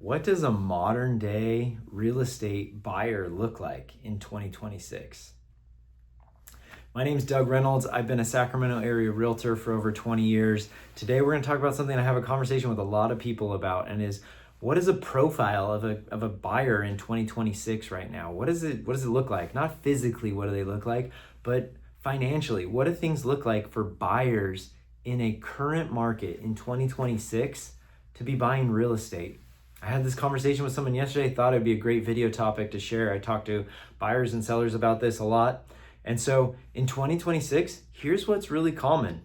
What does a modern day real estate buyer look like in 2026? My name is Doug Reynolds. I've been a Sacramento area realtor for over 20 years. Today we're going to talk about something I have a conversation with a lot of people about, and is what is a profile of a buyer in 2026 right now? What does it look like? Not physically, what do they look like, but financially, what do things look like for buyers in a current market in 2026 to be buying real estate? I had this conversation with someone yesterday, thought it'd be a great video topic to share. I talk to buyers and sellers about this a lot. And so in 2026, here's what's really common.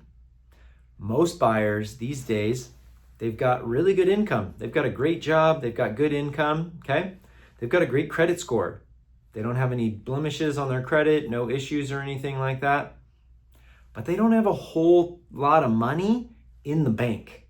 Most buyers these days, they've got really good income. They've got a great job. They've got good income, okay? They've got a great credit score. They don't have any blemishes on their credit, no issues or anything like that. But they don't have a whole lot of money in the bank.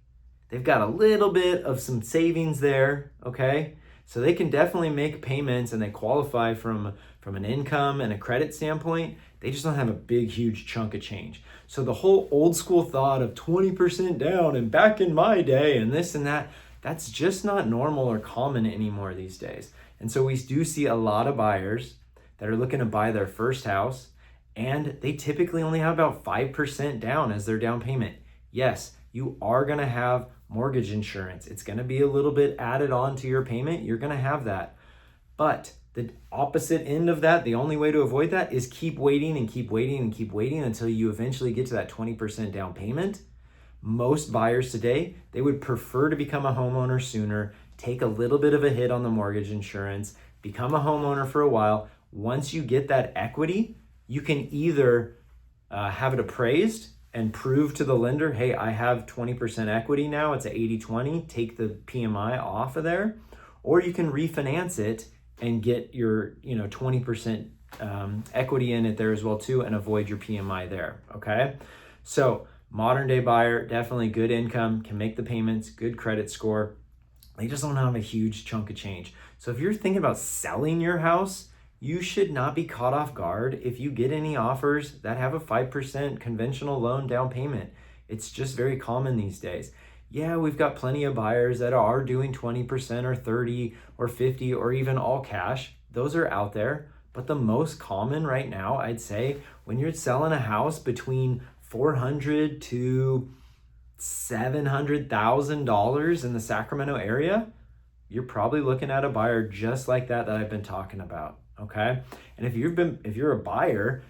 They've got a little bit of some savings there, okay? So they can definitely make payments and they qualify from an income and a credit standpoint. They just don't have a big, huge chunk of change. So the whole old school thought of 20% down and back in my day and this and that, that's just not normal or common anymore these days. And so we do see a lot of buyers that are looking to buy their first house, and they typically only have about 5% down as their down payment. Yes, you are going to have mortgage insurance. It's going to be a little bit added on to your payment. You're going to have that. But the opposite end of that, the only way to avoid that is keep waiting and keep waiting and keep waiting until you eventually get to that 20% down payment. Most buyers today, they would prefer to become a homeowner sooner, take a little bit of a hit on the mortgage insurance, become a homeowner for a while. Once you get that equity, you can either have it appraised and prove to the lender, hey, I have 20% equity now, it's a 80-20, take the PMI off of there, or you can refinance it and get your 20% equity in it there as well too, and avoid your PMI there, okay? So modern day buyer, definitely good income, can make the payments, good credit score. They just don't have a huge chunk of change. So if you're thinking about selling your house, you should not be caught off guard if you get any offers that have a 5% conventional loan down payment. It's just very common these days. Yeah, we've got plenty of buyers that are doing 20% or 30 or 50 or even all cash. Those are out there. But the most common right now, I'd say, when you're selling a house between $400,000 to $700,000 in the Sacramento area, you're probably looking at a buyer just like that I've been talking about. Okay. And if you're a buyer,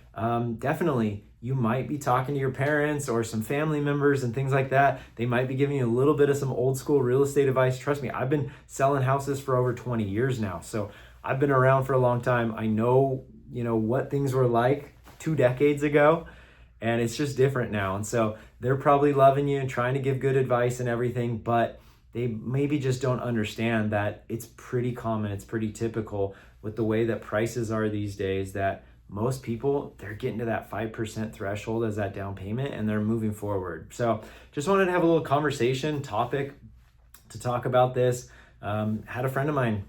definitely you might be talking to your parents or some family members and things like that. They might be giving you a little bit of some old school real estate advice. Trust me, I've been selling houses for over 20 years now. So I've been around for a long time. I know, what things were like 2 decades ago, and it's just different now. And so they're probably loving you and trying to give good advice and everything, but they maybe just don't understand that it's pretty common, it's pretty typical with the way that prices are these days, that most people, they're getting to that 5% threshold as that down payment and they're moving forward. So just wanted to have a little conversation topic to talk about this. Had a friend of mine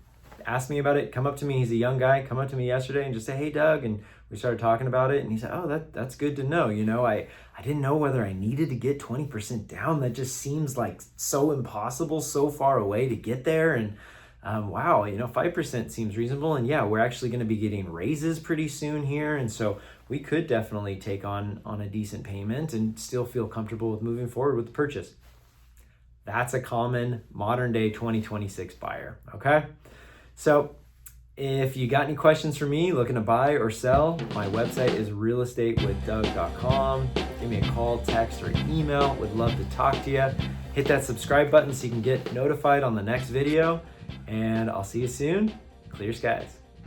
ask me about it, come up to me, he's a young guy, come up to me yesterday and just say, hey Doug, and we started talking about it and he said, oh, that's good to know. I didn't know whether I needed to get 20% down. That just seems like so impossible, so far away to get there. And wow, 5% seems reasonable. And yeah, we're actually going to be getting raises pretty soon here. And so we could definitely take on a decent payment and still feel comfortable with moving forward with the purchase. That's a common modern day 2026 buyer, okay? So if you got any questions for me looking to buy or sell, my website is realestatewithdoug.com. Give me a call, text, or email. Would love to talk to you. Hit that subscribe button so you can get notified on the next video. And I'll see you soon. Clear skies.